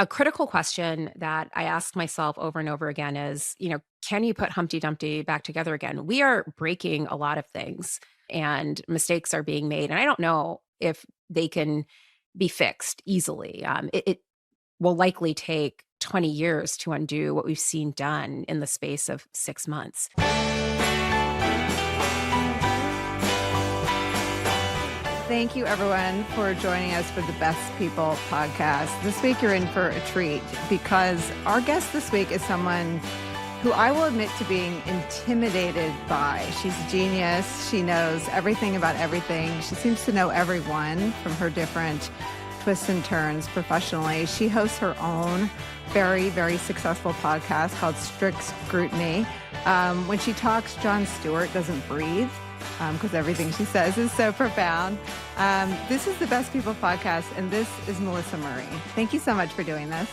a critical question that I ask myself over and over again is, can you put Humpty Dumpty back together again? We are breaking a lot of things and mistakes are being made. And I don't know if they can be fixed easily. It will likely take 20 years to undo what we've seen done in the space of 6 months. Thank you, everyone, for joining us for the Best People podcast. This week, you're in for a treat because our guest this week is someone who I will admit to being intimidated by. She's a genius. She knows everything about everything. She seems to know everyone from her different twists and turns professionally. She hosts her own very, very successful podcast called Strict Scrutiny. When she talks, Jon Stewart doesn't breathe because everything she says is so profound. This is the Best People podcast, and this is Melissa Murray. Thank you so much for doing this.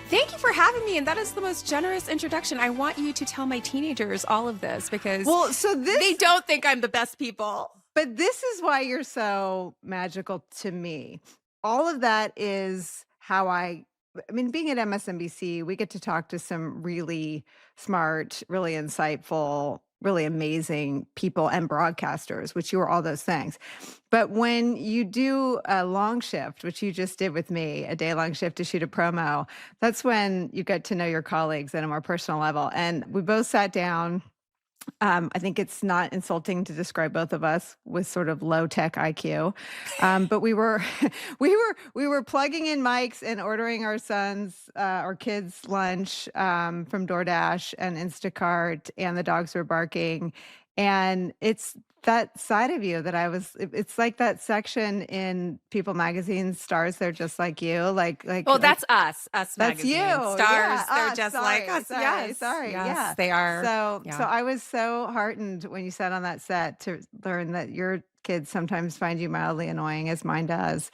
Thank you for having me. And that is the most generous introduction. I want you to tell my teenagers all of this because they don't think I'm the best people. But this is why you're so magical to me. All of that is how I mean, being at MSNBC, we get to talk to some really smart, really insightful, really amazing people and broadcasters, which you are all those things. But when you do a long shift, which you just did with me, a day-long shift to shoot a promo, that's when you get to know your colleagues at a more personal level. And we both sat down. I think it's not insulting to describe both of us with sort of low tech IQ, but we were we were plugging in mics and ordering our kids lunch from DoorDash and Instacart, and the dogs were barking, and it's that side of you that it's like that section in People Magazine, Stars, They're Just Like You, Well, that's us that's magazine. you. Stars, Yeah, they're us. just Sorry, like us. sorry, Yes, sorry. yes, Yeah. they are. So Yeah. I was so heartened when you sat on that set to learn that your kids sometimes find you mildly annoying, as mine does,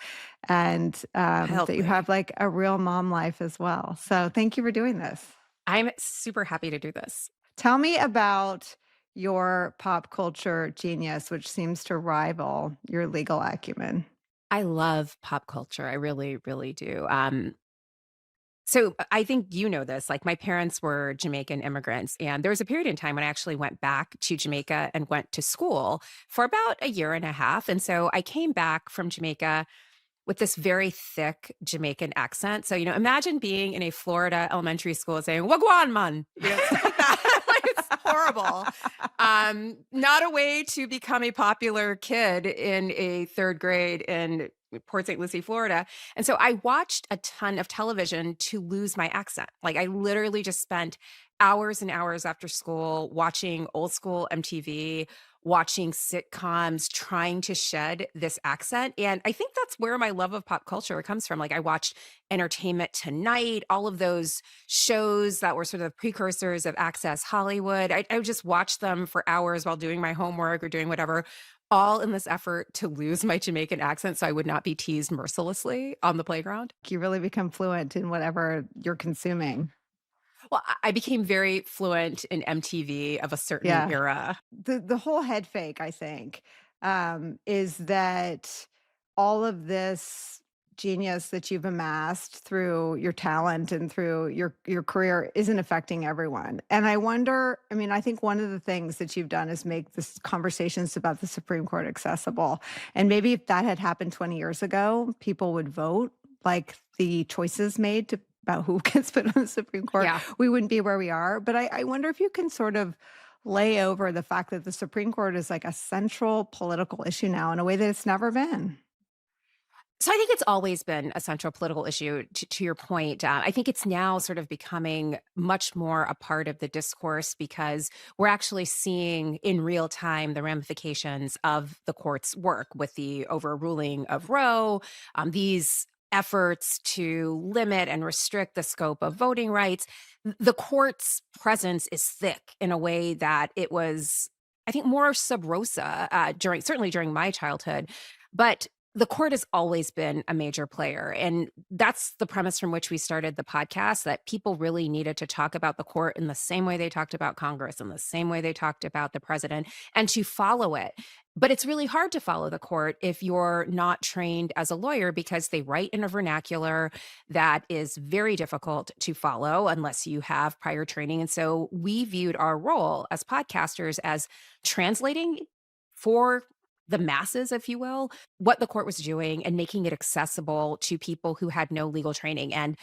and Help that you me. have like a real mom life as well. So thank you for doing this. I'm super happy to do this. Tell me about your pop culture genius, which seems to rival your legal acumen. I love pop culture. I really, really do. So I think you know this. Like my parents were Jamaican immigrants, and there was a period in time when I actually went back to Jamaica and went to school for about a year and a half. And so I came back from Jamaica with this very thick Jamaican accent. So, imagine being in a Florida elementary school saying, Wagwan man. Stuff like that. Like, it's horrible. Not a way to become a popular kid in a third grade in Port St. Lucie, Florida. And so I watched a ton of television to lose my accent. Like I literally just spent hours and hours after school watching old school MTV, watching sitcoms, trying to shed this accent. And I think that's where my love of pop culture comes from. Like I watched Entertainment Tonight, all of those shows that were sort of precursors of Access Hollywood. I would just watch them for hours while doing my homework or doing whatever, all in this effort to lose my Jamaican accent so I would not be teased mercilessly on the playground. You really become fluent in whatever you're consuming. Well, I became very fluent in MTV of a certain Yeah. era. The whole head fake, I think, is that all of this genius that you've amassed through your talent and through your career isn't affecting everyone. And I wonder, I mean, I think one of the things that you've done is make this conversations about the Supreme Court accessible. And maybe if that had happened 20 years ago, people would vote like the choices made about who gets put on the Supreme Court. Yeah. We wouldn't be where we are. But I wonder if you can sort of lay over the fact that the Supreme Court is like a central political issue now in a way that it's never been. So I think it's always been a central political issue, to your point. I think it's now sort of becoming much more a part of the discourse because we're actually seeing in real time the ramifications of the court's work with the overruling of Roe, these efforts to limit and restrict the scope of voting rights. The court's presence is thick in a way that it was, I think, more sub rosa certainly during my childhood. But the court has always been a major player. And that's the premise from which we started the podcast, that people really needed to talk about the court in the same way they talked about Congress, in the same way they talked about the president, and to follow it. But it's really hard to follow the court if you're not trained as a lawyer because they write in a vernacular that is very difficult to follow unless you have prior training. And so we viewed our role as podcasters as translating for the masses, if you will, what the court was doing and making it accessible to people who had no legal training. And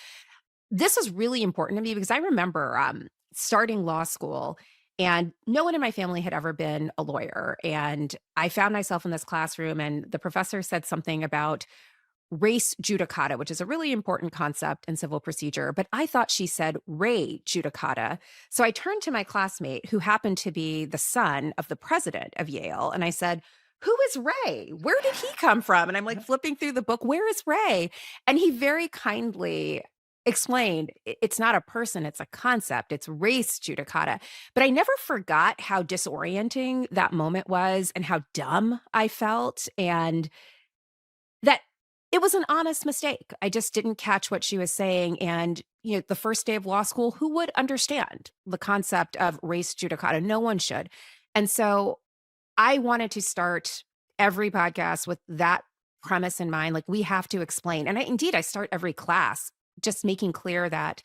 this was really important to me because I remember starting law school and no one in my family had ever been a lawyer. And I found myself in this classroom, and the professor said something about race judicata, which is a really important concept in civil procedure. But I thought she said Ray judicata. So I turned to my classmate, who happened to be the son of the president of Yale, and I said, "Who is Ray? Where did he come from?" And I'm like flipping through the book, "Where is Ray?" And he very kindly explained, It's not a person, it's a concept. It's race judicata." But I never forgot how disorienting that moment was and how dumb I felt, and that it was an honest mistake. I just didn't catch what she was saying. And, the first day of law school, who would understand the concept of race judicata? No one should. And so I wanted to start every podcast with that premise in mind. Like, we have to explain. And I start every class just making clear that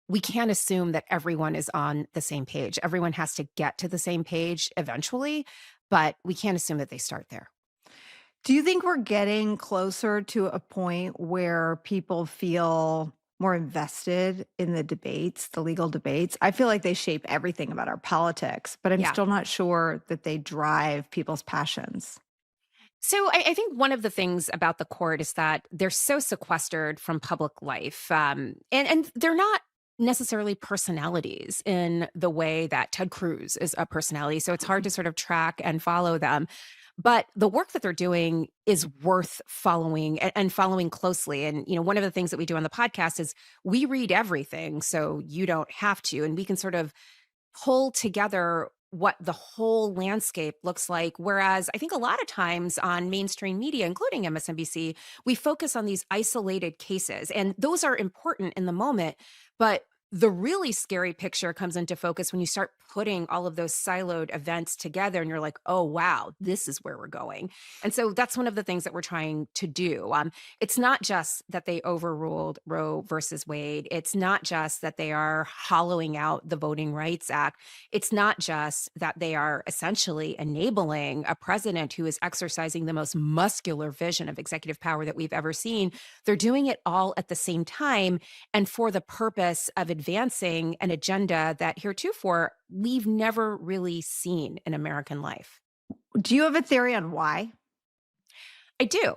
we can't assume that everyone is on the same page. Everyone has to get to the same page eventually, but we can't assume that they start there. Do you think we're getting closer to a point where people feel more invested in the debates, the legal debates? I feel like they shape everything about our politics, but I'm Yeah. still not sure that they drive people's passions. So I think one of the things about the court is that they're so sequestered from public life, and they're not necessarily personalities in the way that Ted Cruz is a personality. So it's hard to sort of track and follow them. But the work that they're doing is worth following and following closely. And one of the things that we do on the podcast is we read everything, so you don't have to, and we can sort of pull together what the whole landscape looks like. Whereas I think a lot of times on mainstream media, including MSNBC, we focus on these isolated cases, and those are important in the moment. But the really scary picture comes into focus when you start putting all of those siloed events together and you're like, oh, wow, this is where we're going. And so that's one of the things that we're trying to do. It's not just that they overruled Roe versus Wade. It's not just that they are hollowing out the Voting Rights Act. It's not just that they are essentially enabling a president who is exercising the most muscular vision of executive power that we've ever seen. They're doing it all at the same time and for the purpose of advancing an agenda that heretofore we've never really seen in American life. Do you have a theory on why? I do.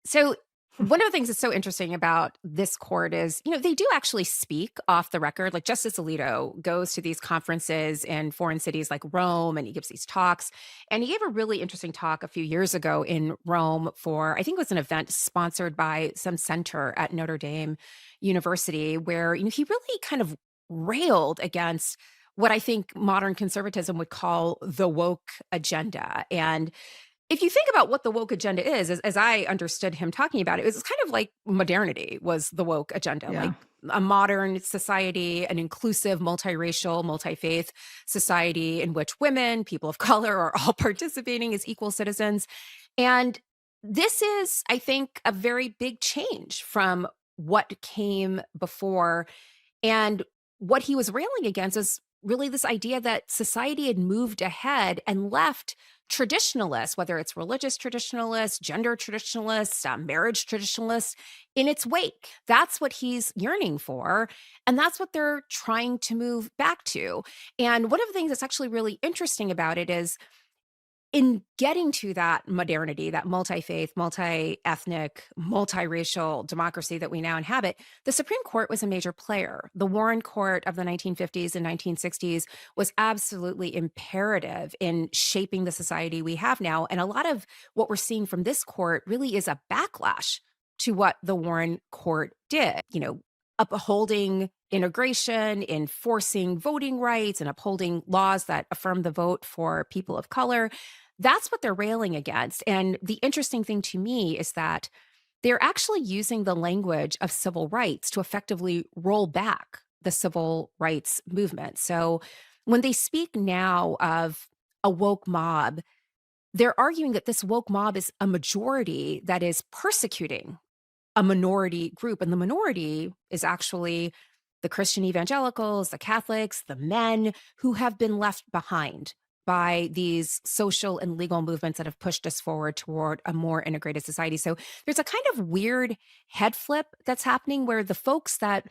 So one of the things that's so interesting about this court is, they do actually speak off the record. Like, Justice Alito goes to these conferences in foreign cities like Rome, and he gives these talks. And he gave a really interesting talk a few years ago in Rome for, I think it was an event sponsored by some center at Notre Dame University, where, he really kind of railed against what I think modern conservatism would call the woke agenda. And if you think about what the woke agenda is, as I understood him talking about it, was kind of like modernity was the woke agenda, Yeah. like a modern society, an inclusive, multiracial, multi-faith society in which women, people of color are all participating as equal citizens. And this is, I think, a very big change from what came before. And what he was railing against was really this idea that society had moved ahead and left traditionalists, whether it's religious traditionalists, gender traditionalists, marriage traditionalists, in its wake. That's what he's yearning for. And that's what they're trying to move back to. And one of the things that's actually really interesting about it is in getting to that modernity, that multi-faith, multi-ethnic, multiracial democracy that we now inhabit, the Supreme Court was a major player. The Warren Court of the 1950s and 1960s was absolutely imperative in shaping the society we have now. And a lot of what we're seeing from this court really is a backlash to what the Warren Court did, upholding integration, enforcing voting rights, and upholding laws that affirm the vote for people of color. That's what they're railing against. And the interesting thing to me is that they're actually using the language of civil rights to effectively roll back the civil rights movement. So when they speak now of a woke mob, they're arguing that this woke mob is a majority that is persecuting a minority group. And the minority is actually the Christian evangelicals, the Catholics, the men who have been left behind by these social and legal movements that have pushed us forward toward a more integrated society. So there's a kind of weird head flip that's happening where the folks that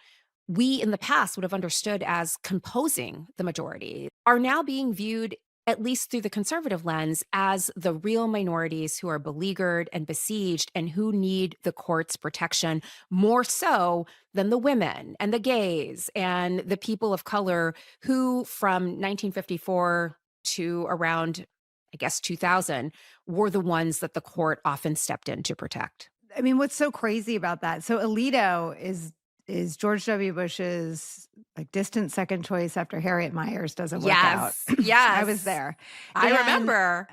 we in the past would have understood as composing the majority are now being viewed, at least through the conservative lens, as the real minorities who are beleaguered and besieged and who need the court's protection more so than the women and the gays and the people of color who, from 1954 to around, I guess, 2000, were the ones that the court often stepped in to protect. I mean, what's so crazy about that? So Alito is George W. Bush's like distant second choice after Harriet Miers doesn't work out. Yes, yes. I was there. I And remember.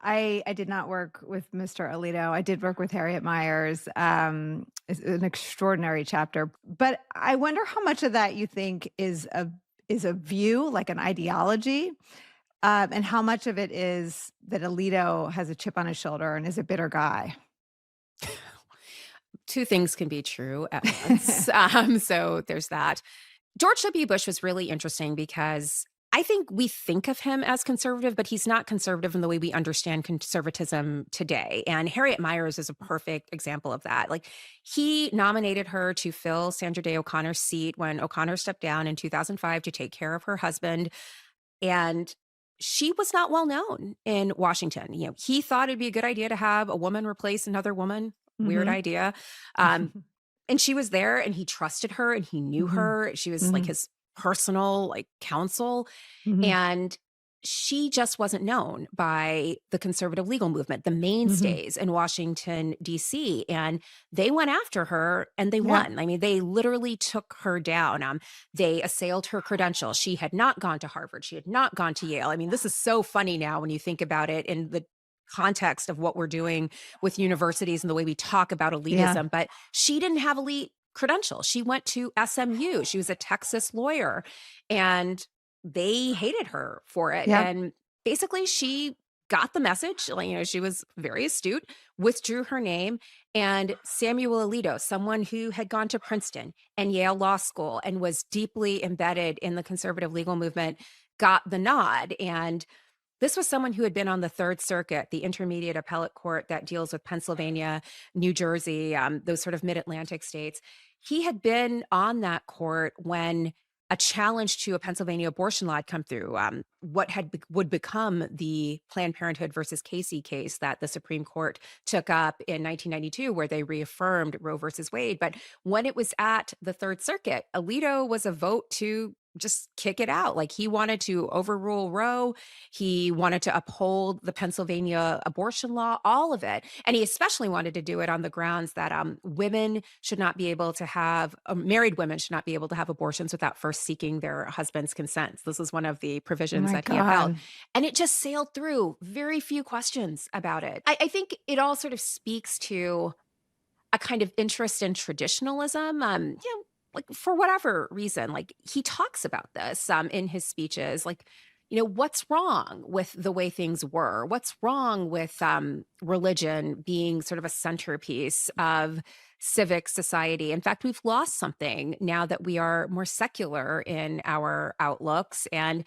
I did not work with Mr. Alito. I did work with Harriet Miers. It's an extraordinary chapter. But I wonder how much of that you think is a view, like an ideology, and how much of it is that Alito has a chip on his shoulder and is a bitter guy. Two things can be true at once. So there's that. George W. Bush was really interesting because I think we think of him as conservative, but he's not conservative in the way we understand conservatism today. And Harriet Miers is a perfect example of that. Like, he nominated her to fill Sandra Day O'Connor's seat when O'Connor stepped down in 2005 to take care of her husband. And she was not well known in Washington. He thought it'd be a good idea to have a woman replace another woman. Weird Mhm. idea. Um, and she was there and he trusted her and he knew Mhm. her. She was like Mhm. his personal counsel. Mhm. And she just wasn't known by the conservative legal movement, the Mhm. mainstays in Washington, D.C. And they went after her and they Yeah. won. I mean, they literally took her down. They assailed her credentials. She had not gone to Harvard. She had not gone to Yale. I mean, this is so funny now when you think about it in the context of what we're doing with universities and the way we talk about Yeah. elitism. But she didn't have elite credentials. She went to SMU. She was a Texas lawyer. And they hated her for it. Yep. And basically, she got the message. She was very astute, withdrew her name. And Samuel Alito, someone who had gone to Princeton and Yale Law School and was deeply embedded in the conservative legal movement, got the nod. And this was someone who had been on the Third Circuit, the intermediate appellate court that deals with Pennsylvania, New Jersey, those sort of mid Atlantic states. He had been on that court when a challenge to a Pennsylvania abortion law had come through, would become the Planned Parenthood versus Casey case that the Supreme Court took up in 1992, where they reaffirmed Roe versus Wade. But when it was at the Third Circuit, Alito was a vote to just kick it out. Like, he wanted to overrule Roe. He wanted to uphold the Pennsylvania abortion law, all of it. And he especially wanted to do it on the grounds that women should not be able to have, married women should not be able to have abortions without first seeking their husband's consent. This was one of the Oh provisions my that he upheld. God. And it just sailed through, very few questions about it. I think it all sort of speaks to a kind of interest in traditionalism. Like, for whatever reason, like, he talks about this in his speeches, like, what's wrong with the way things were? What's wrong with religion being sort of a centerpiece of civic society? In fact, we've lost something now that we are more secular in our outlooks. And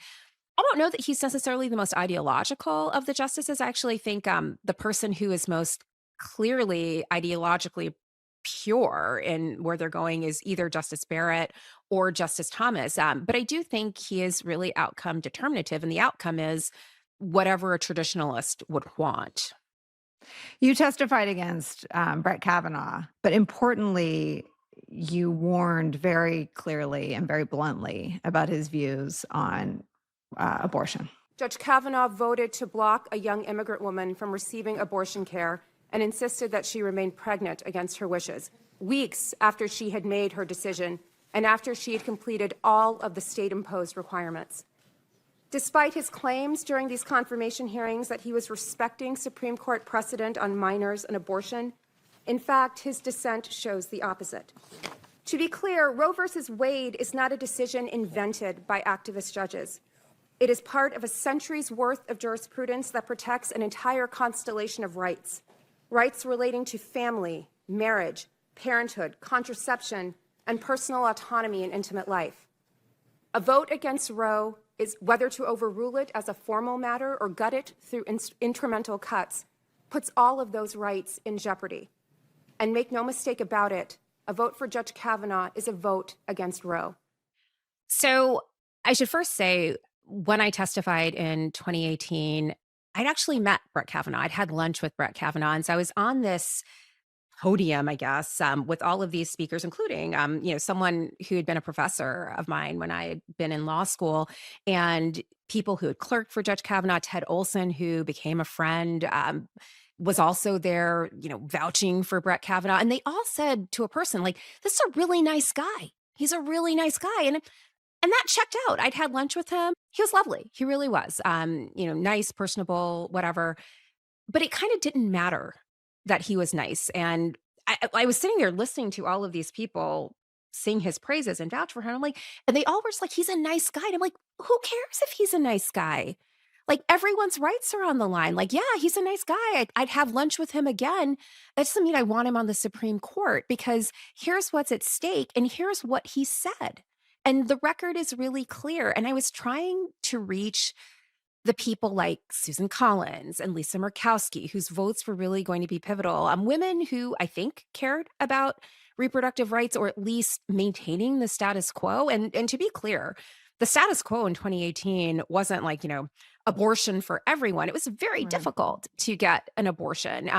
I don't know that he's necessarily the most ideological of the justices. I actually think the person who is most clearly ideologically pure in where they're going is either Justice Barrett or Justice Thomas. But I do think he is really outcome determinative, and the outcome is whatever a traditionalist would want. You testified against Brett Kavanaugh, but importantly, you warned very clearly and very bluntly about his views on abortion. Judge Kavanaugh voted to block a young immigrant woman from receiving abortion care and insisted that she remain pregnant against her wishes, weeks after she had made her decision and after she had completed all of the state-imposed requirements. Despite his claims during these confirmation hearings that he was respecting Supreme Court precedent on minors and abortion, in fact, his dissent shows the opposite. To be clear, Roe v. Wade is not a decision invented by activist judges. It is part of a century's worth of jurisprudence that protects an entire constellation of rights, rights relating to family, marriage, parenthood, contraception, and personal autonomy in intimate life. A vote against Roe is whether to overrule it as a formal matter or gut it through incremental cuts, puts all of those rights in jeopardy. And make no mistake about it, a vote for Judge Kavanaugh is a vote against Roe. So I should first say, when I testified in 2018, I'd actually met Brett Kavanaugh. I'd had lunch with Brett Kavanaugh. And so I was on this podium, I guess, with all of these speakers, including, someone who had been a professor of mine when I had been in law school, and people who had clerked for Judge Kavanaugh. Ted Olson, who became a friend, was also there, vouching for Brett Kavanaugh. And they all said to a person, like, this is a really nice guy. He's a really nice guy. And that checked out. I'd had lunch with him. He was lovely. He really was. Nice, personable, whatever. But it kind of didn't matter that he was nice. And I was sitting there listening to all of these people sing his praises and vouch for him. I'm like, and they all were just like, he's a nice guy. And I'm like, who cares if he's a nice guy? Like, everyone's rights are on the line. Like, yeah, he's a nice guy. I'd have lunch with him again. That doesn't mean I want him on the Supreme Court, because here's what's at stake and here's what he said. And the record is really clear. And I was trying to reach the people like Susan Collins and Lisa Murkowski, whose votes were really going to be pivotal, women who I think cared about reproductive rights, or at least maintaining the status quo. And to be clear, the status quo in 2018 wasn't like, abortion for everyone. It was very Right. difficult to get an abortion.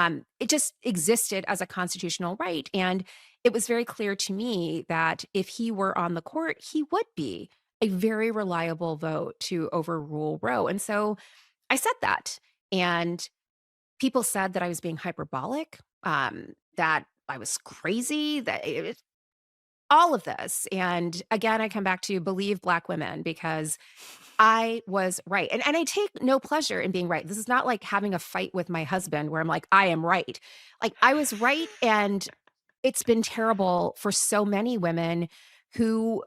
It just existed as a constitutional right. And it was very clear to me that if he were on the court, he would be a very reliable vote to overrule Roe. And so I said that. And people said that I was being hyperbolic, that I was crazy, that all of this. And again, I come back to believe Black women, because I was right. And I take no pleasure in being right. This is not like having a fight with my husband where I'm like, I am right. Like, I was right. And it's been terrible for so many women who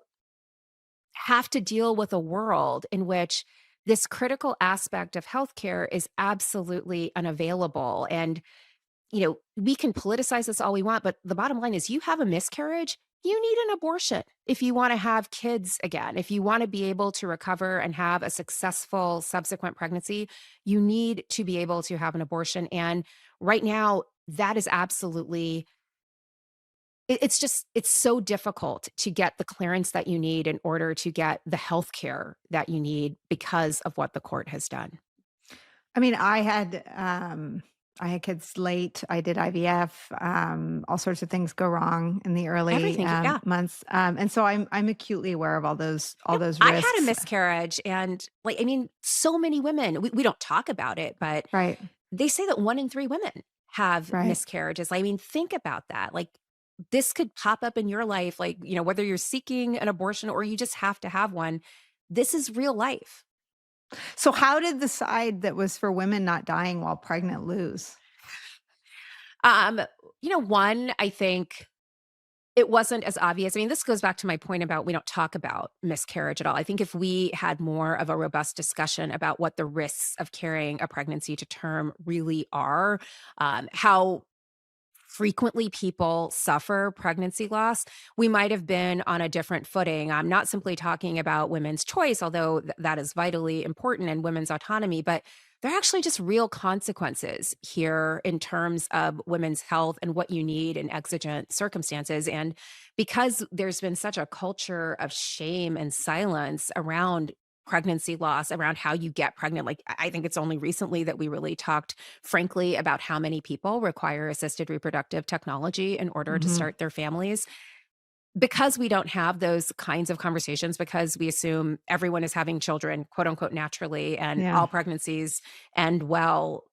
have to deal with a world in which this critical aspect of healthcare is absolutely unavailable. And, we can politicize this all we want, but the bottom line is, you have a miscarriage, you need an abortion if you want to have kids again. If you want to be able to recover and have a successful subsequent pregnancy, you need to be able to have an abortion. And right now, that is absolutely it's so difficult to get the clearance that you need in order to get the health care that you need because of what the court has done. I mean, I had kids late. I did IVF. All sorts of things go wrong in the early Everything, yeah. months, and so I'm acutely aware of all Yep. those I had a risks. miscarriage, and, like, I mean, so many women, we don't talk about it, but Right, they say that 1 in 3 women have right. miscarriages. I mean, think about that. Like, this could pop up in your life, like, whether you're seeking an abortion or you just have to have one. This is real life. So how did the side that was for women not dying while pregnant lose? Um, one, I think it wasn't as obvious. I mean, this goes back to my point about we don't talk about miscarriage at all. I think if we had more of a robust discussion about what the risks of carrying a pregnancy to term really are, how frequently people suffer pregnancy loss, we might have been on a different footing. I'm not simply talking about women's choice, although that is vitally important, and women's autonomy, but there are actually just real consequences here in terms of women's health and what you need in exigent circumstances. And because there's been such a culture of shame and silence around pregnancy loss, around how you get pregnant. Like, I think it's only recently that we really talked frankly about how many people require assisted reproductive technology in order to Mhm. start their families. Because we don't have those kinds of conversations, because we assume everyone is having children, quote unquote, naturally, and Yeah. all pregnancies end well,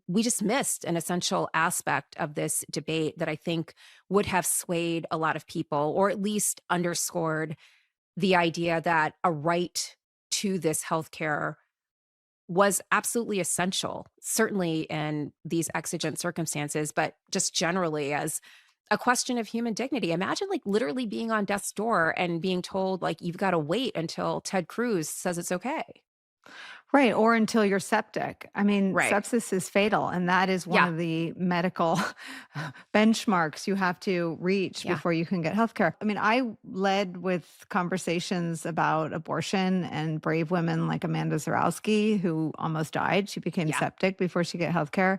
we just missed an essential aspect of this debate that I think would have swayed a lot of people, or at least underscored the idea that a right to this healthcare was absolutely essential, certainly in these exigent circumstances, but just generally as a question of human dignity. Imagine like literally being on death's door and being told like you've got to wait until Ted Cruz says it's okay. Right, or until you're septic. I mean, Right. sepsis is fatal, and that is one Yeah. of the medical benchmarks you have to reach Yeah. before you can get healthcare. I mean, I led with conversations about abortion and brave women like Amanda Zarowski, who almost died. She became Yeah. septic before she got healthcare.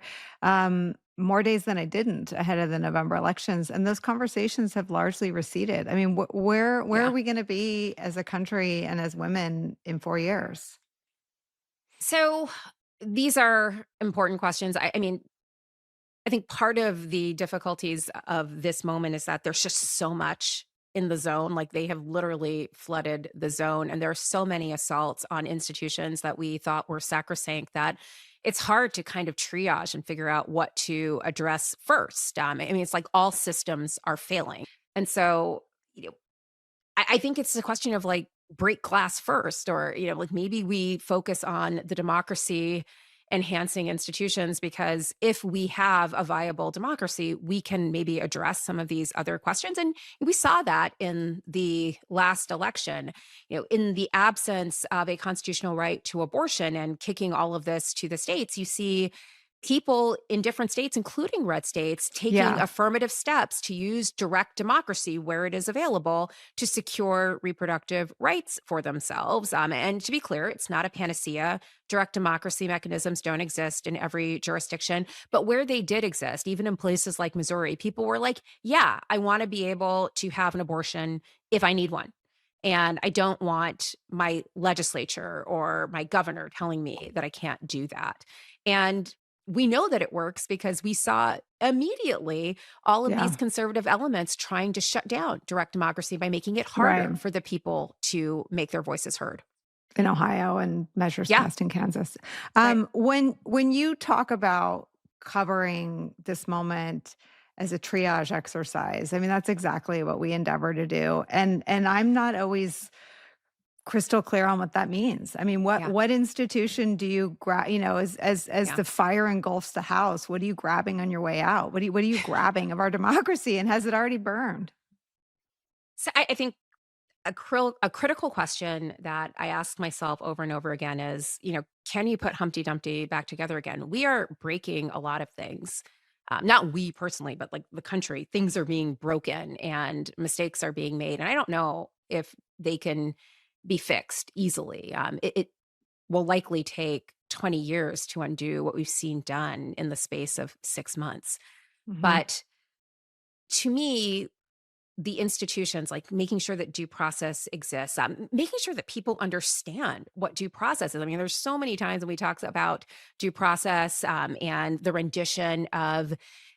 More days than I didn't ahead of the November elections, and those conversations have largely receded. I mean, where are Yeah. we going to be as a country and as women in 4 years? So these are important questions. I mean, I think part of the difficulties of this moment is that there's just so much in the zone. Like they have literally flooded the zone, and there are so many assaults on institutions that we thought were sacrosanct that it's hard to kind of triage and figure out what to address first. I mean, it's like all systems are failing. And so, you know, I think it's a question of like break glass first, or, like maybe we focus on the democracy enhancing institutions, because if we have a viable democracy, we can maybe address some of these other questions. And we saw that in the last election, in the absence of a constitutional right to abortion and kicking all of this to the states, you see people in different states, including red states, taking Yeah. affirmative steps to use direct democracy where it is available to secure reproductive rights for themselves. And to be clear, it's not a panacea. Direct democracy mechanisms don't exist in every jurisdiction. But where they did exist, even in places like Missouri, people were like, yeah, I want to be able to have an abortion if I need one. And I don't want my legislature or my governor telling me that I can't do that. And we know that it works because we saw immediately all of Yeah. these conservative elements trying to shut down direct democracy by making it Right. harder for the people to make their voices heard. In Ohio and measures Yeah, passed in Kansas. right. When you talk about covering this moment as a triage exercise, I mean, that's exactly what we endeavor to do. And I'm not always crystal clear on what that means. I mean, Yeah, what institution do you grab, as yeah. the fire engulfs the house, what are you grabbing on your way out? What are you grabbing of our democracy, and has it already burned? So I think a critical question that I ask myself over and over again is, can you put Humpty Dumpty back together again? We are breaking a lot of things. Not we personally, but like the country. Things are being broken and mistakes are being made. And I don't know if they can be fixed easily. It will likely take 20 years to undo what we've seen done in the space of 6 months. Mhm. But to me, the institutions, like making sure that due process exists, making sure that people understand what due process is. I mean, there's so many times when we talk about due process, and the rendition of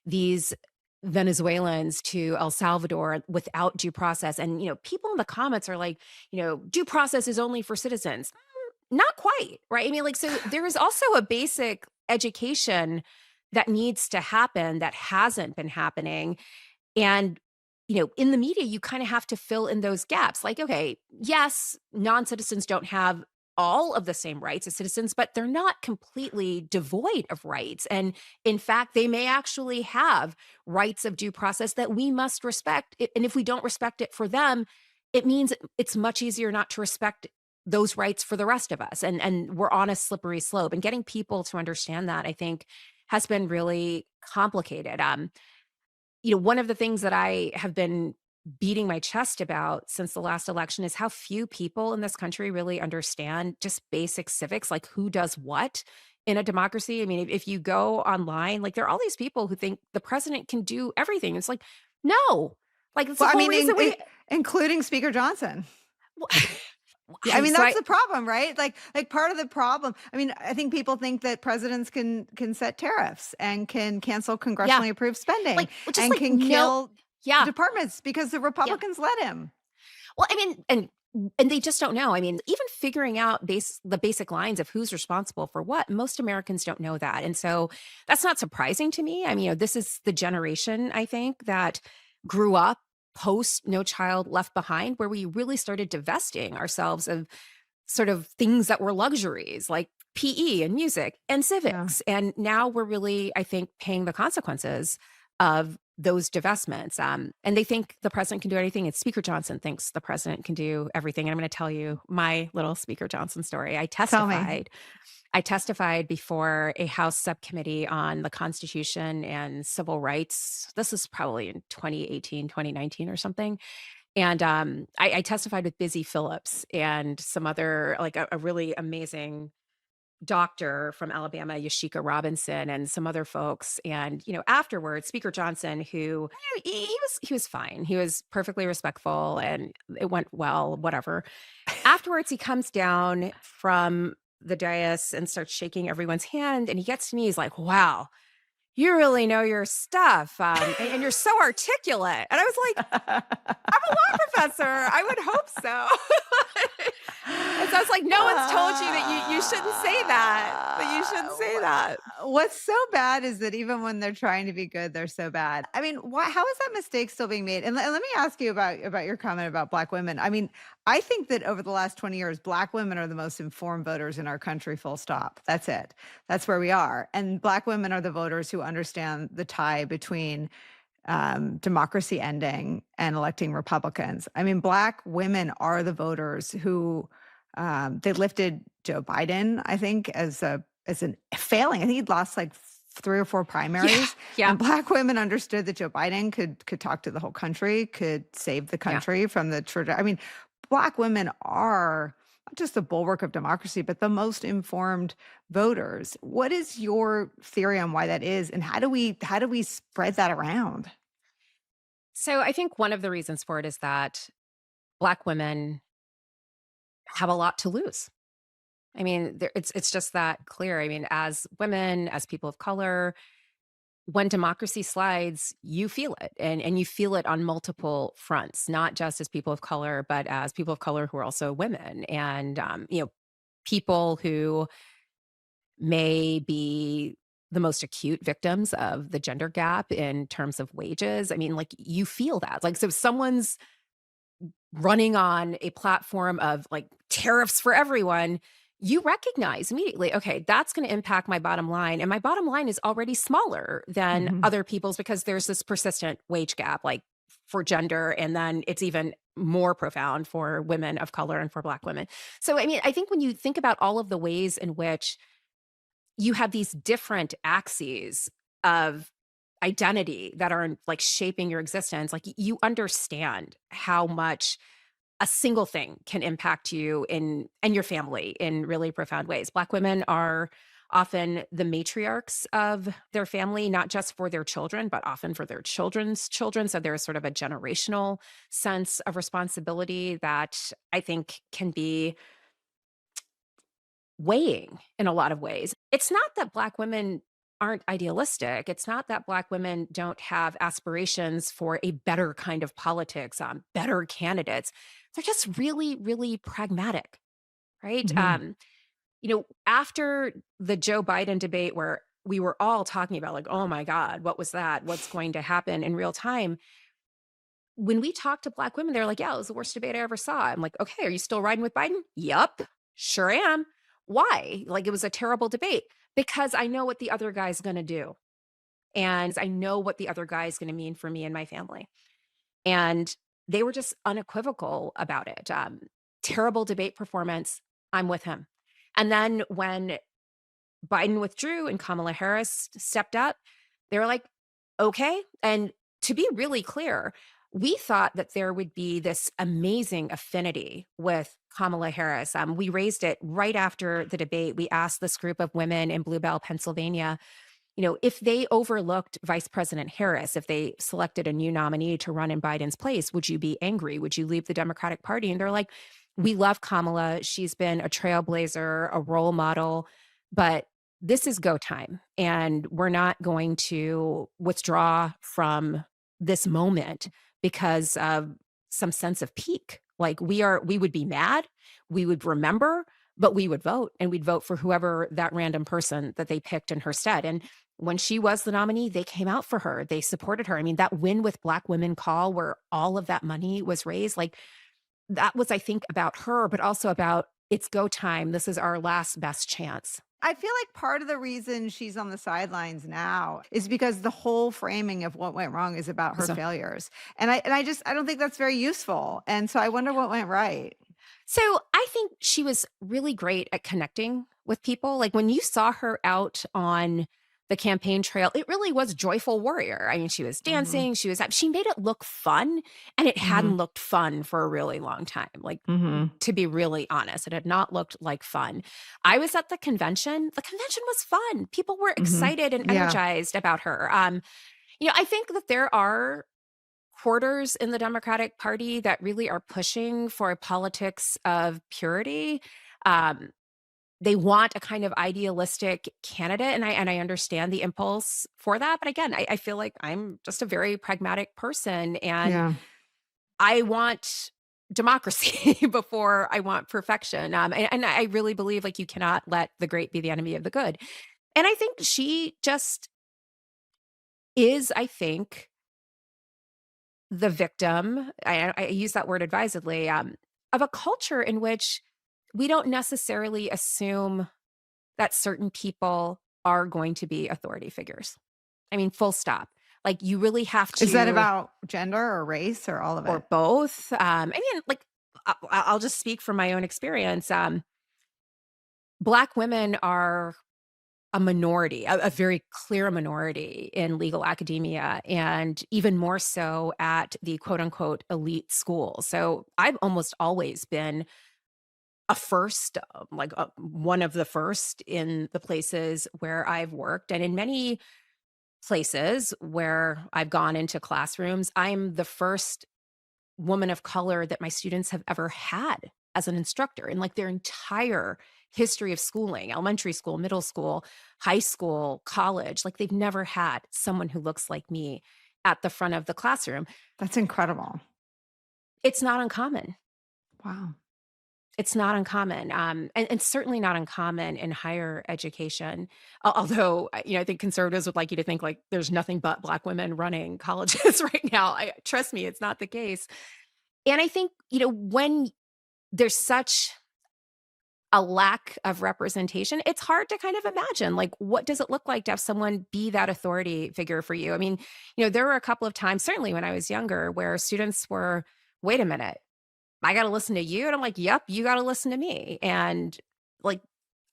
these Venezuelans to El Salvador without due process. And, people in the comments are like, due process is only for citizens. Not quite, right? I mean, like, so there is also a basic education that needs to happen that hasn't been happening. And, in the media, you kind of have to fill in those gaps. Like, okay, yes, non citizens don't have all of the same rights as citizens, but they're not completely devoid of rights. And in fact, they may actually have rights of due process that we must respect. And if we don't respect it for them, it means it's much easier not to respect those rights for the rest of us. And we're on a slippery slope. And getting people to understand that, I think, has been really complicated. One of the things that I have been beating my chest about since the last election is how few people in this country really understand just basic civics, like who does what in a democracy. I mean, if you go online, like there are all these people who think the president can do everything. It's like, no, like it's the Well, I whole mean, reason we. including Speaker Johnson. Well, Yeah, I mean, so that's I, the problem, right? Like part of the problem. I mean, I think people think that presidents can set tariffs and can cancel yeah, congressionally approved spending like just and like can no, kill yeah, departments because the yeah. Republicans let him. Well, I mean, and they just don't know. I mean, even figuring out the basic lines of who's responsible for what, most Americans don't know that. And so that's not surprising to me. I mean, this is the generation, I think, that grew up post No Child Left Behind, where we really started divesting ourselves of sort of things that were luxuries like PE and music and Yeah. civics. And now we're really, I think, paying the consequences of those divestments. And they think the president can do anything. And Speaker Johnson thinks the president can do everything. And I'm going to tell you my little Speaker Johnson story. Tell me. I testified before a House subcommittee on the Constitution and civil rights. This is probably in 2018, 2019 or something. And I testified with Busy Phillips and some other, like a really amazing doctor from Alabama, Yashika Robinson, and some other folks. And afterwards, Speaker Johnson, who he was fine, he was perfectly respectful, and it went well. Whatever. Afterwards, he comes down from the dais and starts shaking everyone's hand, and he gets to me. He's like, "Wow, you really know your stuff, and you're so articulate." And I was like, "I'm a law professor. I would hope so." And so I was like, "No one's told you that you shouldn't say that. That you shouldn't say that." What's so bad is that even when they're trying to be good, they're so bad. I mean, why? How is that mistake still being made? And let me ask you about your comment about Black women. I mean, I think that over the last 20 years, Black women are the most informed voters in our country. Full stop. That's it. That's where we are. And Black women are the voters who understand the tie between democracy ending and electing Republicans. I mean, Black women are the voters who they lifted Joe Biden, I think, as an failing. I think he'd lost like 3 or 4 primaries. Yeah. And Black women understood that Joe Biden could talk to the whole country, could save the Yeah. country from the I mean, Black women are not just the bulwark of democracy, but the most informed voters. What is your theory on why that is, and how do we spread that around? So I think one of the reasons for it is that Black women have a lot to lose. I mean, it's just that clear. I mean, as women, as people of color, when democracy slides, you feel it, and you feel it on multiple fronts, not just as people of color, but as people of color who are also women, and people who may be the most acute victims of the gender gap in terms of wages. I mean, like, you feel that. Like, so someone's running on a platform of like tariffs for everyone, you recognize immediately, okay, that's going to impact my bottom line. And my bottom line is already smaller than Mhm. other people's because there's this persistent wage gap, like for gender. And then it's even more profound for women of color and for Black women. So, I mean, I think when you think about all of the ways in which you have these different axes of identity that are like shaping your existence, like you understand how much a single thing can impact you in and your family in really profound ways. Black women are often the matriarchs of their family, not just for their children, but often for their children's children. So there's sort of a generational sense of responsibility that I think can be weighing in a lot of ways. It's not that Black women aren't idealistic. It's not that Black women don't have aspirations for a better kind of politics, better candidates. They're just really, really pragmatic, right? Mhm. After the Joe Biden debate, where we were all talking about, like, oh my God, what was that? What's going to happen in real time? When we talked to Black women, they're like, yeah, it was the worst debate I ever saw. I'm like, okay, are you still riding with Biden? Yup, sure am. Why? Like, it was a terrible debate because I know what the other guy's going to do. And I know what the other guy is going to mean for me and my family. And they were just unequivocal about it. Terrible debate performance. I'm with him. And then when Biden withdrew and Kamala Harris stepped up, they were like, okay. And to be really clear, we thought that there would be this amazing affinity with Kamala Harris. We raised it right after the debate. We asked this group of women in Bluebell, Pennsylvania, if they overlooked Vice President Harris, if they selected a new nominee to run in Biden's place, would you be angry? Would you leave the Democratic Party? And they're like, we love Kamala. She's been a trailblazer, a role model, but this is go time. And we're not going to withdraw from this moment because of some sense of pique. Like, we would be mad, we would remember, but we would vote, and we'd vote for whoever that random person that they picked in her stead. And when she was the nominee, they came out for her. They supported her. I mean, that Win with Black Women call where all of that money was raised, like, that was, I think, about her, but also about it's go time. This is our last best chance. I feel like part of the reason she's on the sidelines now is because the whole framing of what went wrong is about her So, failures. And I don't think that's very useful. And so I wonder what went right. so I think she was really great at connecting with people. Like when you saw her out on the campaign trail, it really was joyful warrior. I mean, she was Mhm. dancing, she made it look fun, and it Mhm. hadn't looked fun for a really long time. Like, Mhm. to be really honest, it had not looked like fun. I was at the convention. The convention was fun. People were Mhm. excited and Yeah. energized about her. I think that there are quarters in the Democratic Party that really are pushing for a politics of purity. Um, they want a kind of idealistic candidate, and I understand the impulse for that. But again, I feel like I'm just a very pragmatic person, and Yeah. I want democracy before I want perfection. And I really believe like you cannot let the great be the enemy of the good. And I think she just is, I think, the victim. I use that word advisedly, of a culture in which we don't necessarily assume that certain people are going to be authority figures. I mean, full stop. Like you really have Is that to, about gender or race or all of or it? both. I mean, like I'll just speak from my own experience. Black women are a minority, a very clear minority in legal academia, and even more so at the quote unquote elite school. So I've almost always been a first, one of the first in the places where I've worked. And in many places where I've gone into classrooms, I'm the first woman of color that my students have ever had as an instructor in like their entire history of schooling, elementary school, middle school, high school, college. Like they've never had someone who looks like me at the front of the classroom. That's incredible. It's not uncommon. Wow. It's not uncommon, and certainly not uncommon in higher education. Although, I think conservatives would like you to think like there's nothing but Black women running colleges right now. Trust me, it's not the case. And I think, when there's such a lack of representation, it's hard to kind of imagine, like, what does it look like to have someone be that authority figure for you? I mean, there were a couple of times, certainly when I was younger, where students were, wait a minute, I got to listen to you. And I'm like, yep, you got to listen to me. And like,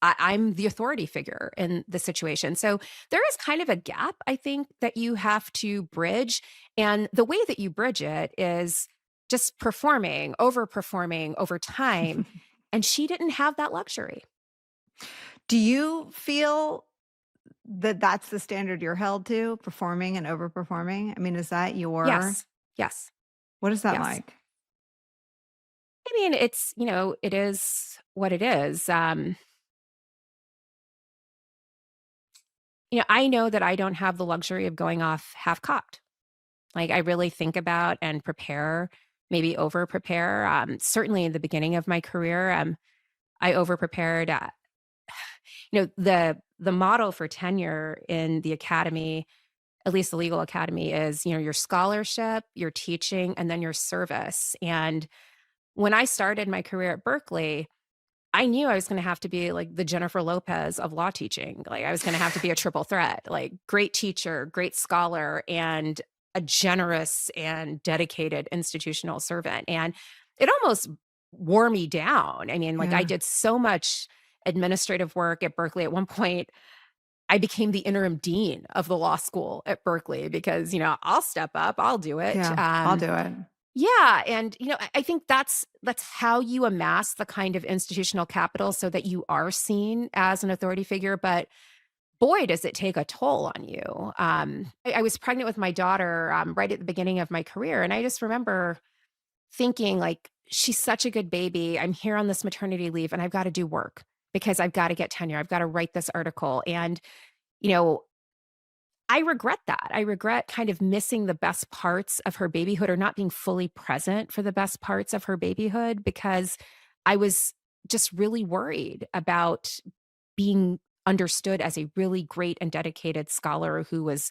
I'm the authority figure in the situation. So there is kind of a gap, I think, that you have to bridge. And the way that you bridge it is just performing, overperforming over time. And she didn't have that luxury. Do you feel that that's the standard you're held to, performing and overperforming? I mean, is that your Yes. Yes. what is that Yes. like? I mean, it is what it is. I know that I don't have the luxury of going off half cocked. Like, I really think about and prepare, maybe over prepare. Certainly in the beginning of my career, I over prepared. The model for tenure in the academy, at least the legal academy, is your scholarship, your teaching, and then your service. And when I started my career at Berkeley, I knew I was gonna have to be like the Jennifer Lopez of law teaching. Like, I was gonna have to be a triple threat, like great teacher, great scholar, and a generous and dedicated institutional servant. And it almost wore me down. I mean, like, I Yeah. did so much administrative work at Berkeley. At one point, I became the interim dean of the law school at Berkeley because, I'll step up, I'll do it. Yeah. I'll do it. Yeah, and I think that's how you amass the kind of institutional capital so that you are seen as an authority figure. But boy, does it take a toll on you. I was pregnant with my daughter right at the beginning of my career, and I just remember thinking like, she's such a good baby. I'm here on this maternity leave, and I've got to do work because I've got to get tenure. I've got to write this article, and you know I regret that. I regret kind of missing the best parts of her babyhood or not being fully present for the best parts of her babyhood because I was just really worried about being understood as a really great and dedicated scholar who was,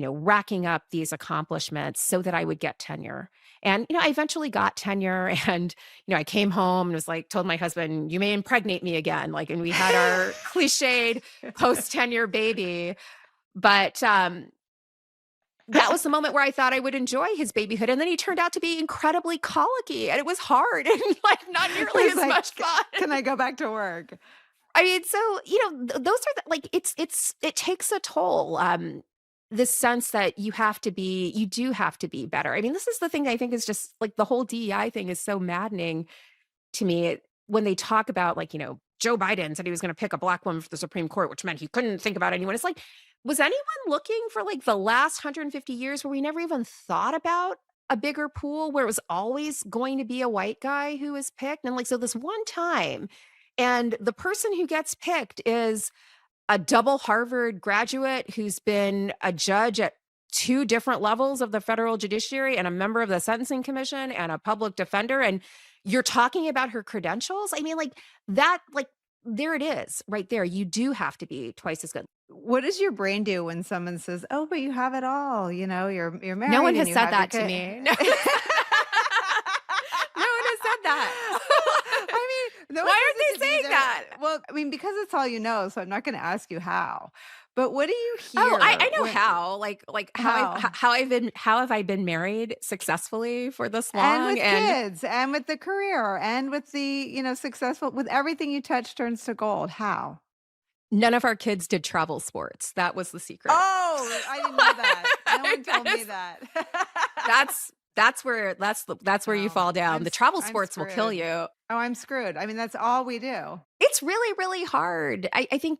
racking up these accomplishments so that I would get tenure. And, I eventually got tenure and, I came home and was like, told my husband, you may impregnate me again. Like, and we had our cliched post tenure baby. But that was the moment where I thought I would enjoy his babyhood. And then he turned out to be incredibly colicky and it was hard and like not nearly It's as like, much fun. can I go back to work? I mean, so, those are like, it takes a toll. This sense that you do have to be better. I mean, this is the thing I think is just like the whole DEI thing is so maddening to me. When they talk about like, Joe Biden said he was going to pick a black woman for the Supreme Court, which meant he couldn't think about anyone. It's like, was anyone looking for like the last 150 years where we never even thought about a bigger pool where it was always going to be a white guy who was picked? And like, so this one time, and the person who gets picked is a double Harvard graduate who's been a judge at two different levels of the federal judiciary and a member of the Sentencing Commission and a public defender. And you're talking about her credentials. I mean, like that, like there it is right there. You do have to be twice as good. What does your brain do when someone says, "Oh, but you have it all"? You're married. No one and has you said have your that to kid. me. No one has said that. I mean, no one Why says it aren't to they me saying either. that? Well, I mean, because it's all you know, so I'm not going to ask you how. But what do you Oh, I hear know when how. Like how? how have I been married successfully for this And long? with And kids, and with the career, and with the, successful, with everything you touch turns to gold. How? none of our kids did travel sports. That was the secret. Oh, I didn't know that. No one told me that. That's where you No, fall down. The travel I'm sports will kill screwed. you. Oh, I'm screwed. I mean, that's all we do. It's really, really hard. I think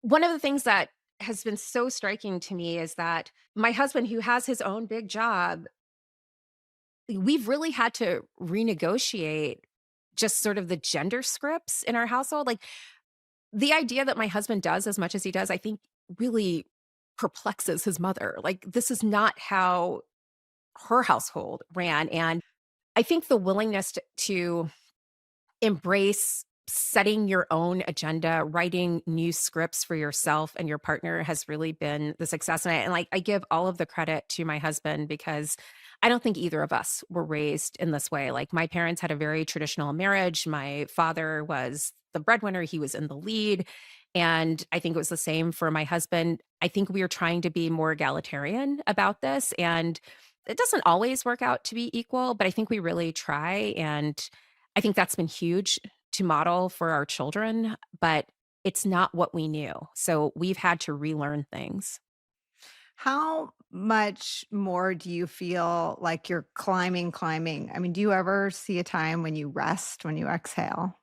one of the things that has been so striking to me is that my husband, who has his own big job, we've really had to renegotiate just sort of the gender scripts in our household. Like the idea that my husband does as much as he does, I think really perplexes his mother. Like this is not how her household ran. And I think the willingness to embrace setting your own agenda, writing new scripts for yourself and your partner has really been the success. And like I give all of the credit to my husband because I don't think either of us were raised in this way. Like my parents had a very traditional marriage. My father was the breadwinner, he was in the lead. And I think it was the same for my husband. I think we are trying to be more egalitarian about this. And it doesn't always work out to be equal, but I think we really try. And I think that's been huge to model for our children, but it's not what we knew. So we've had to relearn things. How much more do you feel like you're climbing? I mean, do you ever see a time when you rest, when you exhale?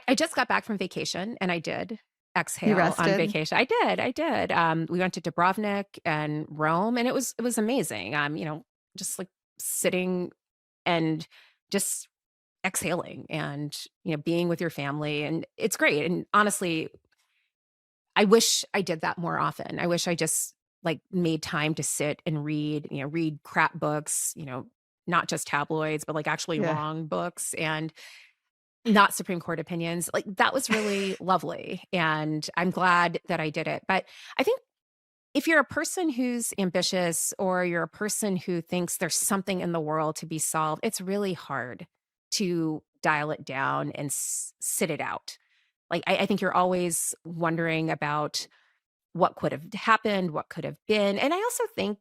I just got back from vacation and I did You exhale on rested? vacation. I did. We went to Dubrovnik and Rome and it was amazing. Just like sitting and just exhaling and, being with your family and it's great. And honestly, I wish I did that more often. I wish I just like made time to sit and read crap books, not just tabloids, but like actually Yeah. long books and not Supreme Court opinions. Like that was really lovely. And I'm glad that I did it. But I think if you're a person who's ambitious or you're a person who thinks there's something in the world to be solved, it's really hard to dial it down and sit it out. Like, I think you're always wondering about what could have happened, what could have been. And I also think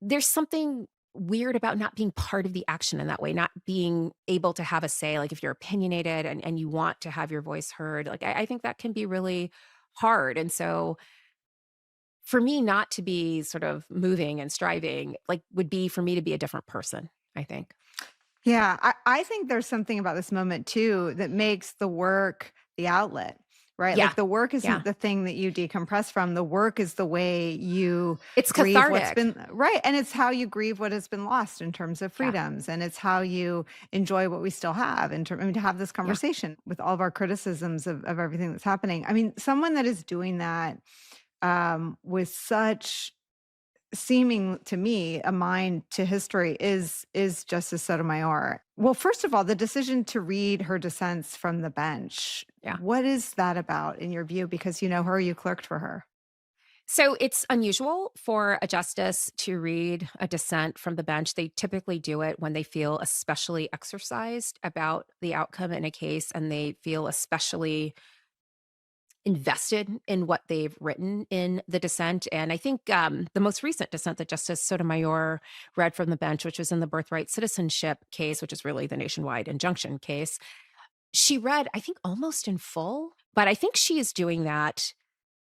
there's something weird about not being part of the action in that way, not being able to have a say. Like, if you're opinionated and you want to have your voice heard, like, I think that can be really hard. And so, for me not to be sort of moving and striving, like, would be for me to be a different person, I think. Yeah, I think there's something about this moment too that makes the work the outlet, right? Yeah. Like the work Yeah. isn't the thing that you decompress from. The work is the way you It's grieve what's cathartic. been right. And it's how you grieve what has been lost in terms of Yeah. freedoms. And it's how you enjoy what we still have in terms, I mean, to have this Yeah. conversation with all of our criticisms of everything that's happening. I mean, someone that is doing that with such seeming to me a mind to history is Justice Sotomayor. Well, first of all, the decision to read her dissents from the bench. Yeah. What is that about in your view? Because you know her, you clerked for her. So it's unusual for a justice to read a dissent from the bench. They typically do it when they feel especially exercised about the outcome in a case and they feel especially invested in what they've written in the dissent. And I think the most recent dissent that Justice Sotomayor read from the bench, which was in the birthright citizenship case, which is really the nationwide injunction case, she read, I think, almost in full. But I think she is doing that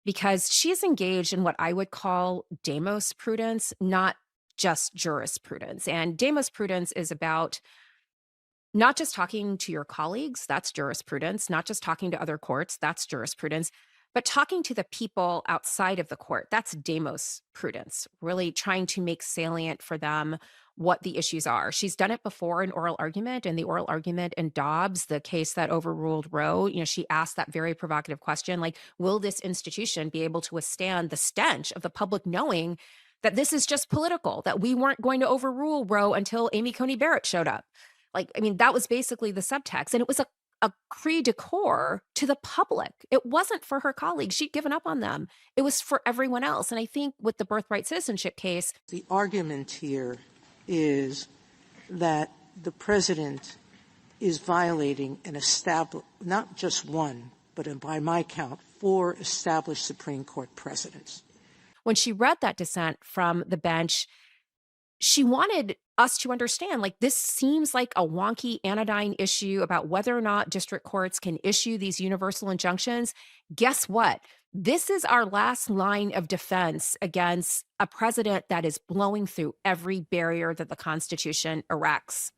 because she is engaged in what I would call demos prudence, not just jurisprudence. And demos prudence is about not just talking to your colleagues, that's jurisprudence, not just talking to other courts, that's jurisprudence, but talking to the people outside of the court, that's demos prudence, really trying to make salient for them what the issues are. She's done it before in oral argument, and the oral argument in Dobbs, the case that overruled Roe, she asked that very provocative question, like, will this institution be able to withstand the stench of the public knowing that this is just political, that we weren't going to overrule Roe until Amy Coney Barrett showed up? Like, I mean, that was basically the subtext. And it was a cri de coeur to the public. It wasn't for her colleagues. She'd given up on them. It was for everyone else. And I think with the birthright citizenship case, the argument here is that the president is violating an established, not just one, but by my count, 4 established Supreme Court precedents. when she read that dissent from the bench, she wanted us to understand, like, this seems like a wonky anodyne issue about whether or not district courts can issue these universal injunctions. Guess what? This is our last line of defense against a president that is blowing through every barrier that the Constitution erects.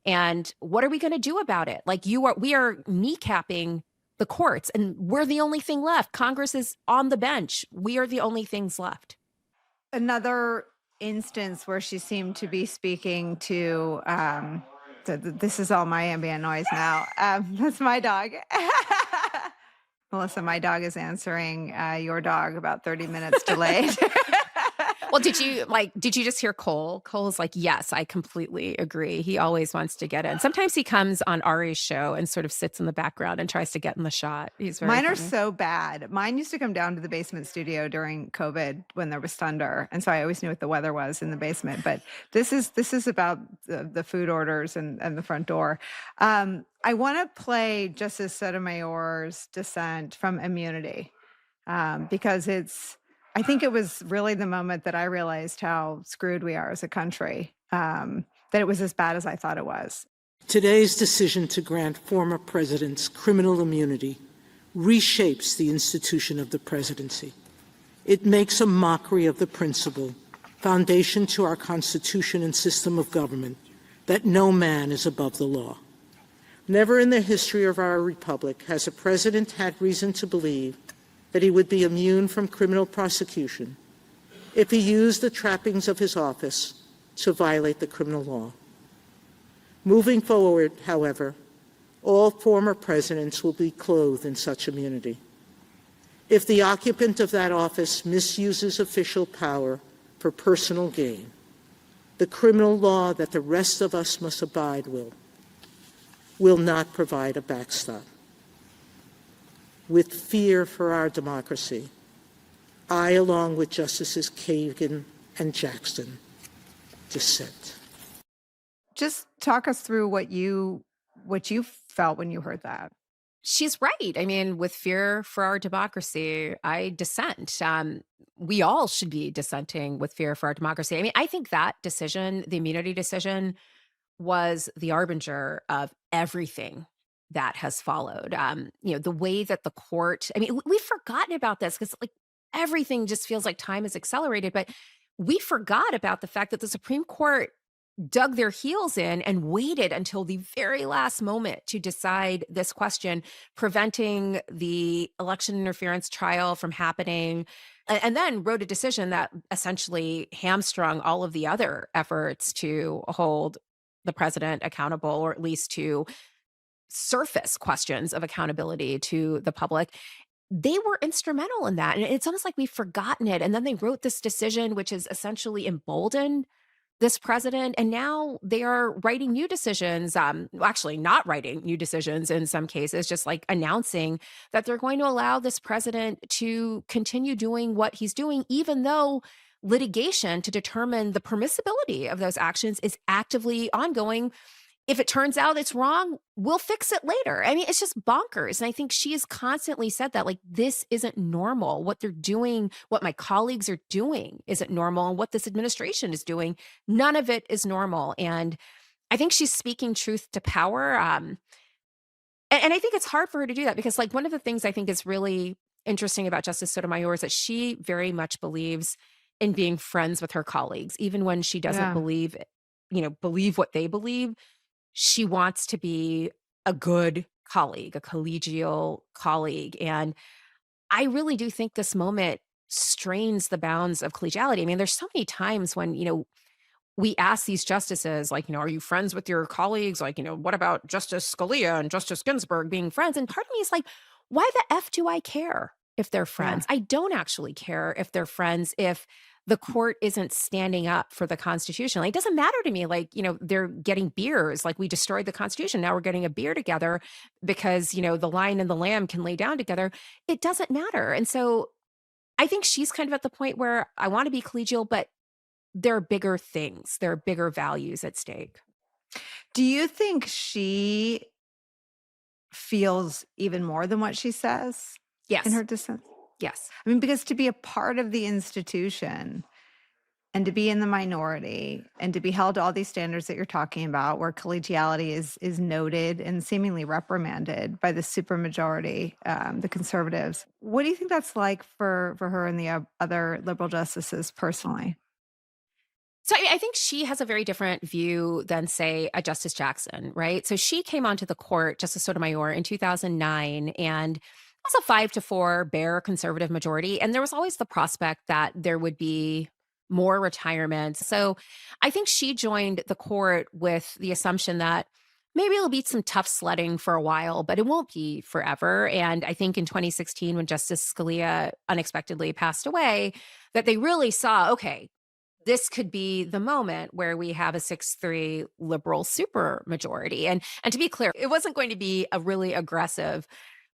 And what are we going to do about it? Like, we are kneecapping the courts, and we're the only thing left. Congress is on the bench. We are the only things left. Another instance where she seemed to be speaking to this is all my ambient noise now. That's my dog. Melissa, my dog is answering your dog about 30 minutes delayed. Well, did you just hear Cole? Cole's like, yes, I completely agree. He always wants to get in. Sometimes he comes on Ari's show and sort of sits in the background and tries to get in the shot. He's very Mine are funny. so bad. Mine used to come down to the basement studio during COVID when there was thunder. And so I always knew what the weather was in the basement. But this is about the food orders and the front door. I want to play Justice Sotomayor's dissent from immunity because I think it was really the moment that I realized how screwed we are as a country, that it was as bad as I thought it was. Today's decision to grant former presidents criminal immunity reshapes the institution of the presidency. It makes a mockery of the principle, foundation to our Constitution and system of government, that no man is above the law. Never in the history of our republic has a president had reason to believe that he would be immune from criminal prosecution if he used the trappings of his office to violate the criminal law. Moving forward, however, all former presidents will be clothed in such immunity. If the occupant of that office misuses official power for personal gain, the criminal law that the rest of us must abide will not provide a backstop. With fear for our democracy, I, along with Justices Kagan and Jackson, dissent. Just talk us through what you felt when you heard that. She's right. I mean, with fear for our democracy, I dissent. We all should be dissenting with fear for our democracy. I mean, I think that decision, the immunity decision, was the arbinger of everything that has followed. The way that the court, I mean, we've forgotten about this because, like, everything just feels like time is accelerated, but we forgot about the fact that the Supreme Court dug their heels in and waited until the very last moment to decide this question, preventing the election interference trial from happening, and then wrote a decision that essentially hamstrung all of the other efforts to hold the president accountable, or at least to surface questions of accountability to the public. They were instrumental in that. And it's almost like we've forgotten it. And then they wrote this decision, which is essentially emboldened this president, and now they are writing new decisions, well, actually not writing new decisions in some cases, just like announcing that they're going to allow this president to continue doing what he's doing, even though litigation to determine the permissibility of those actions is actively ongoing. If it turns out it's wrong, we'll fix it later. I mean, it's just bonkers. And I think she has constantly said that, like, this isn't normal. What they're doing, what my colleagues are doing isn't normal. And what this administration is doing, none of it is normal. And I think she's speaking truth to power. And I think it's hard for her to do that because, like, one of the things I think is really interesting about Justice Sotomayor is that she very much believes in being friends with her colleagues, even when she doesn't Yeah. believe what they believe. She wants to be a good colleague, a collegial colleague. And I really do think this moment strains the bounds of collegiality. I mean, there's so many times when, we ask these justices, like, are you friends with your colleagues? Like, what about Justice Scalia and Justice Ginsburg being friends? And part of me is like, why the F do I care if they're Yeah. friends? I don't actually care if they're friends if the court isn't standing up for the Constitution. Like, it doesn't matter to me. Like, they're getting beers. Like, we destroyed the Constitution. Now we're getting a beer together because, the lion and the lamb can lay down together. It doesn't matter. And so I think she's kind of at the point where I want to be collegial, but there are bigger things. There are bigger values at stake. Do you think she feels even more than what she says Yes. in her dissent? Yes. I mean, because to be a part of the institution and to be in the minority and to be held to all these standards that you're talking about, where collegiality is noted and seemingly reprimanded by the supermajority, the conservatives. What do you think that's like for her and the other liberal justices personally? So I think she has a very different view than, say, a Justice Jackson, right? So she came onto the court, Justice Sotomayor, in 2009, and it was a 5-4 bare conservative majority. And there was always the prospect that there would be more retirements. So I think she joined the court with the assumption that maybe it'll be some tough sledding for a while, but it won't be forever. And I think in 2016, when Justice Scalia unexpectedly passed away, that they really saw, okay, this could be the moment where we have a 6-3 liberal supermajority. And to be clear, it wasn't going to be a really aggressive,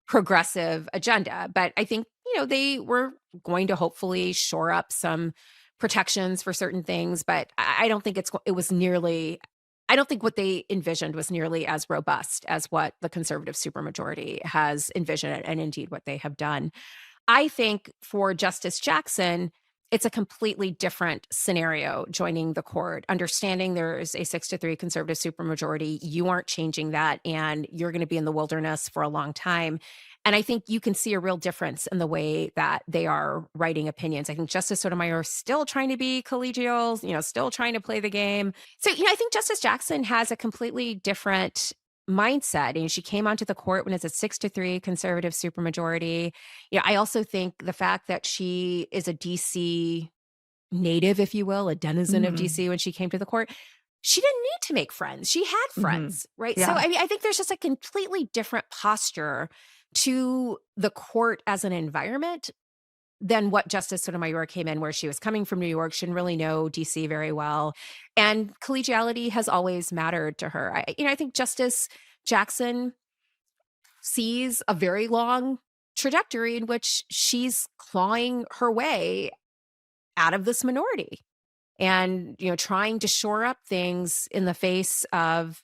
progressive agenda. But I think, they were going to hopefully shore up some protections for certain things. But I don't think I don't think what they envisioned was nearly as robust as what the conservative supermajority has envisioned and indeed what they have done. I think for Justice Jackson, it's a completely different scenario joining the court, understanding there's a 6-3 conservative supermajority. You aren't changing that, and you're going to be in the wilderness for a long time. And I think you can see a real difference in the way that they are writing opinions. I think Justice Sotomayor is still trying to be collegial, still trying to play the game. So, I think Justice Jackson has a completely different mindset. And she came onto the court when it's a 6-3 conservative supermajority. I also think the fact that she is a DC native, if you will, a denizen of Mhm. DC when she came to the court, she didn't need to make friends. She had Mhm. friends, right? So, Yeah. I think there's just a completely different posture to the court as an environment than what Justice Sotomayor came in, where she was coming from New York. She didn't really know DC very well. And collegiality has always mattered to her. I think Justice Jackson sees a very long trajectory in which she's clawing her way out of this minority and, trying to shore up things in the face of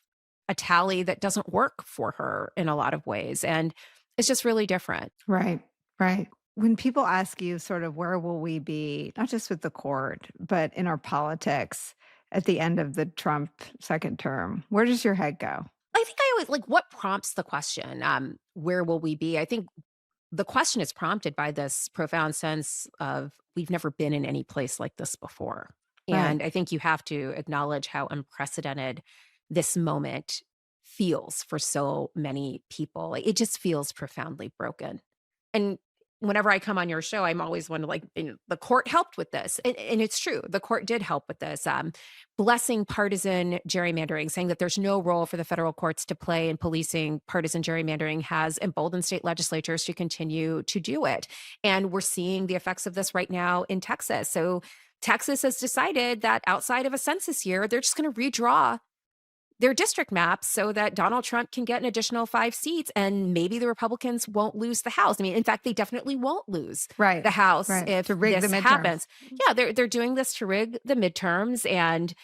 a tally that doesn't work for her in a lot of ways. And it's just really different. Right, right. When people ask you sort of where will we be, not just with the court, but in our politics at the end of the Trump second term, where does your head go? I think I always like what prompts the question, where will we be? I think the question is prompted by this profound sense of we've never been in any place like this before. Right. And I think you have to acknowledge how unprecedented this moment feels for so many people. Like, it just feels profoundly broken. And whenever I come on your show, I'm always one like, the court helped with this. And it's true. The court did help with this. Blessing partisan gerrymandering, saying that there's no role for the federal courts to play in policing partisan gerrymandering has emboldened state legislatures to continue to do it. And we're seeing the effects of this right now in Texas. So Texas has decided that outside of a census year, they're just going to redraw their district maps so that Donald Trump can get an additional 5 seats, and maybe the Republicans won't lose the House. I mean, in fact, they definitely won't lose Right. the House Right. if To rig the this midterms. happens. Yeah, they're doing this to rig the midterms, and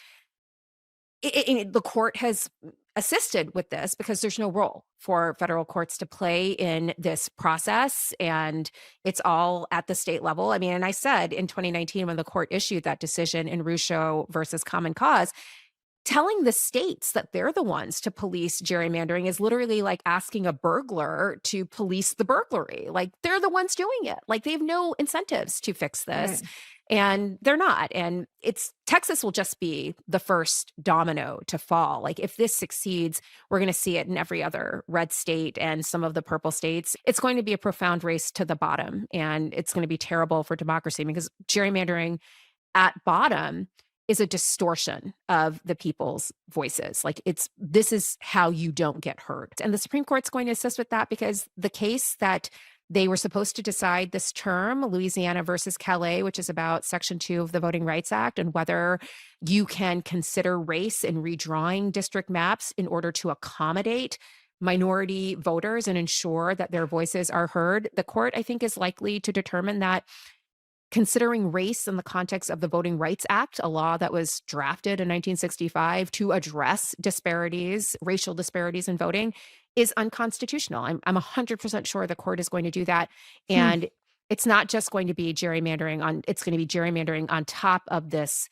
the court has assisted with this because there's no role for federal courts to play in this process, and it's all at the state level. I mean, and I said in 2019 when the court issued that decision in Russo versus Common Cause, telling the states that they're the ones to police gerrymandering is literally like asking a burglar to police the burglary. Like, they're the ones doing it. Like, they have no incentives to fix this. Right. And they're not. And Texas will just be the first domino to fall. Like, if this succeeds, we're going to see it in every other red state and some of the purple states. It's going to be a profound race to the bottom. And it's going to be terrible for democracy because gerrymandering at bottom is a distortion of the people's voices. Like, this is how you don't get heard. And the Supreme Court's going to assist with that because the case that they were supposed to decide this term, Louisiana versus Calais, which is about Section 2 of the Voting Rights Act and whether you can consider race in redrawing district maps in order to accommodate minority voters and ensure that their voices are heard. The court, I think, is likely to determine that considering race in the context of the Voting Rights Act, a law that was drafted in 1965 to address racial disparities in voting, is unconstitutional. I'm 100% sure the court is going to do that. And it's not just going to be gerrymandering it's going to be gerrymandering on top of this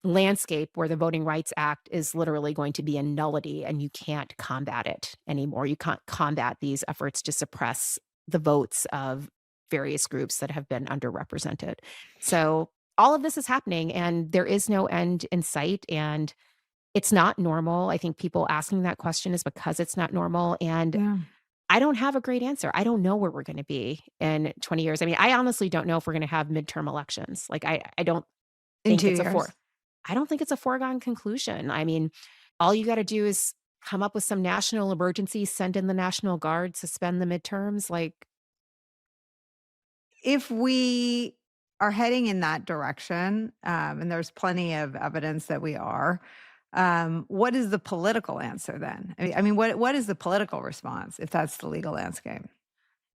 landscape where the Voting Rights Act is literally going to be a nullity and you can't combat it anymore. You can't combat these efforts to suppress the votes of various groups that have been underrepresented. So all of this is happening and there is no end in sight, and it's not normal. I think people asking that question is because it's not normal. And Yeah. I don't have a great answer. I don't know where we're going to be in 20 years. I mean, I honestly don't know if we're going to have midterm elections. Like, I don't In think 2 it's years. I don't think it's a foregone conclusion. I mean, all you got to do is come up with some national emergency, send in the National Guard, suspend the midterms. Like, If we are heading in that direction, and there's plenty of evidence that we are, what is the political answer then? I mean, what is the political response if that's the legal landscape?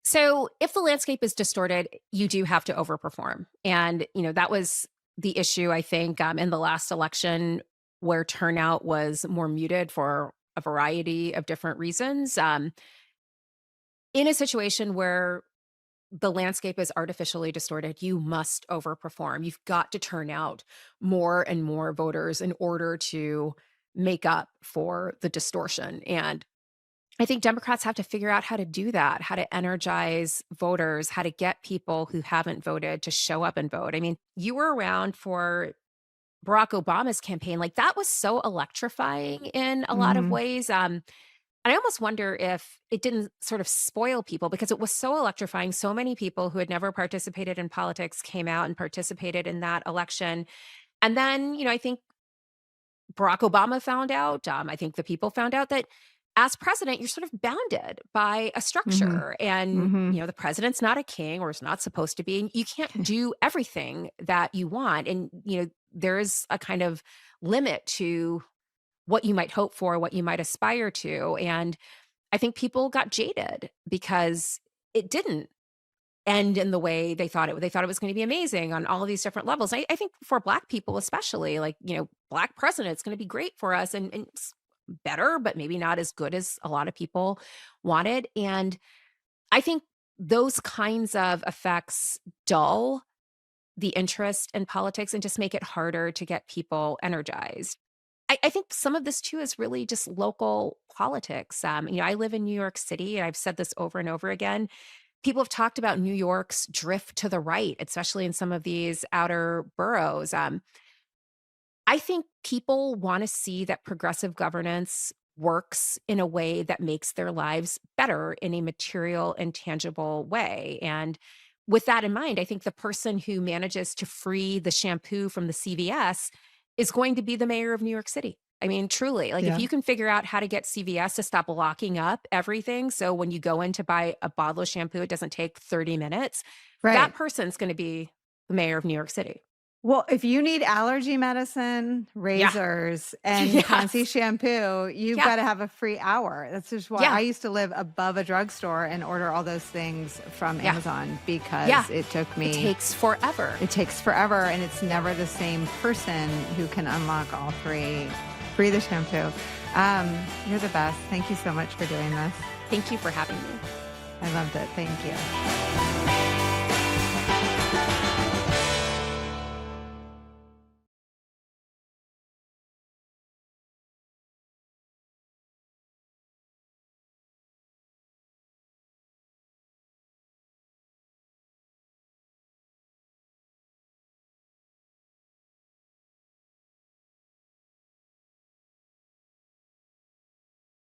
so if the landscape is distorted, you do have to overperform. And, that was the issue, I think, in the last election where turnout was more muted for a variety of different reasons. In a situation where the landscape is artificially distorted, you must overperform. You've got to turn out more and more voters in order to make up for the distortion. And I think Democrats have to figure out how to do that, how to energize voters, how to get people who haven't voted to show up and vote. I mean, you were around for Barack Obama's campaign. Like, that was so electrifying in a lot of Mhm. ways. And I almost wonder if it didn't sort of spoil people because it was so electrifying. So many people who had never participated in politics came out and participated in that election. And then, I think Barack Obama found out. I think the people found out that as president, you're sort of bounded by a Mhm. structure. And, Mhm. the president's not a king or is not supposed to be. And you can't do everything that you want. And, there is a kind of limit to what you might hope for, what you might aspire to. And I think people got jaded because it didn't end in the way they thought it would. They thought it was going to be amazing on all of these different levels. I think for Black people, especially, like, Black president, it's going to be great for us and it's better, but maybe not as good as a lot of people wanted. And I think those kinds of effects dull the interest in politics and just make it harder to get people energized. I think some of this too is really just local politics. I live in New York City, and I've said this over and over again. People have talked about New York's drift to the right, especially in some of these outer boroughs. I think people want to see that progressive governance works in a way that makes their lives better in a material and tangible way. And with that in mind, I think the person who manages to free the shampoo from the CVS is going to be the mayor of New York City. I mean, truly, like, if Yeah. you can figure out how to get CVS to stop locking up everything, so when you go in to buy a bottle of shampoo, it doesn't take 30 minutes, that Right. person's going to be the mayor of New York City. Well, if you need allergy medicine, razors, and Yes. Consi shampoo, you've Yeah. got to have a free hour. That's just why Yeah. I used to live above a drugstore and order all those things from Yeah. Amazon because Yeah. it took me. It takes forever. It takes forever, and it's never the same person who can unlock all three. Free the shampoo. You're the best. Thank you so much for doing this. Thank you for having me. I loved it. Thank you.